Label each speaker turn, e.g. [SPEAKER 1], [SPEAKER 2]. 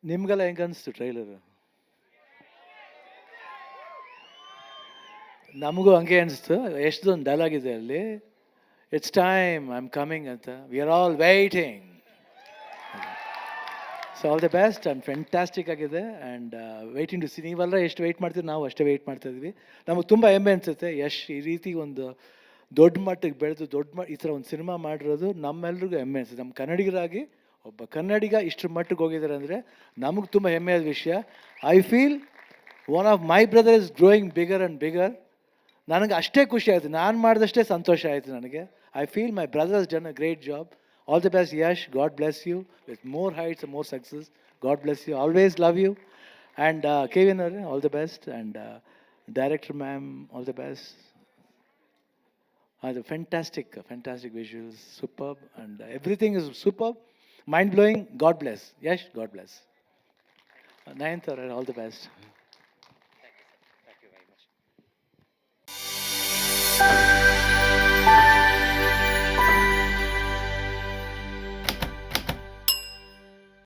[SPEAKER 1] ನಿಮ್ಗೆಲ್ಲ ಹೆಂಗೆ ಅನಿಸ್ತು ಟ್ರೈಲರ್? ನಮಗೂ ಹಂಗೆ ಅನಿಸ್ತು. ಎಷ್ಟೊಂದು ಡೈಲಾಗ್ ಇದೆ ಅಲ್ಲಿ, it's time I am coming ಅಂತ, we are all waiting. So all the best and fantastic ಆಗಿದೆ. And waiting to see. ನೀವೆಲ್ಲ ಎಷ್ಟು ವೆಯ್ಟ್ ಮಾಡ್ತೀವಿ, ನಾವು ಅಷ್ಟೇ ವೆಯ್ಟ್ ಮಾಡ್ತಾ ಇದ್ವಿ. ನಮಗೆ ತುಂಬ ಹೆಮ್ಮೆ ಅನಿಸುತ್ತೆ ಯಶ್ ಈ ರೀತಿ ಒಂದು ದೊಡ್ಡ ಮಟ್ಟಿಗೆ ಬೆಳೆದು ಈ ಥರ ಒಂದು ಸಿನಿಮಾ ಮಾಡಿರೋದು ನಮ್ಮೆಲ್ರಿಗೂ ಹೆಮ್ಮೆ ಅನಿಸುತ್ತೆ. ನಮ್ಮ ಕನ್ನಡಿಗರಾಗಿ ಒಬ್ಬ ಕನ್ನಡಿಗ ಇಷ್ಟರ ಮಟ್ಟಿಗೆ ಹೋಗಿದ್ದಾರೆ ಅಂದರೆ ನಮಗೆ ತುಂಬ ಹೆಮ್ಮೆಯಾದ ವಿಷಯ. I feel one of my brother is growing bigger and bigger. ನನಗೆ ಅಷ್ಟೇ ಖುಷಿ ಆಯಿತು, ನಾನು ಮಾಡಿದಷ್ಟೇ ಸಂತೋಷ ಆಯಿತು ನನಗೆ. I feel my brothers done a great job. All the best Yash, God bless you with more heights more success. God bless you, always love you. And Kevin ಅವರೇ all the best. And director ma'am all the best. The fantastic visuals, superb, and everything is superb, mind blowing. God bless. Yes, God bless. Nayanthara, all the best.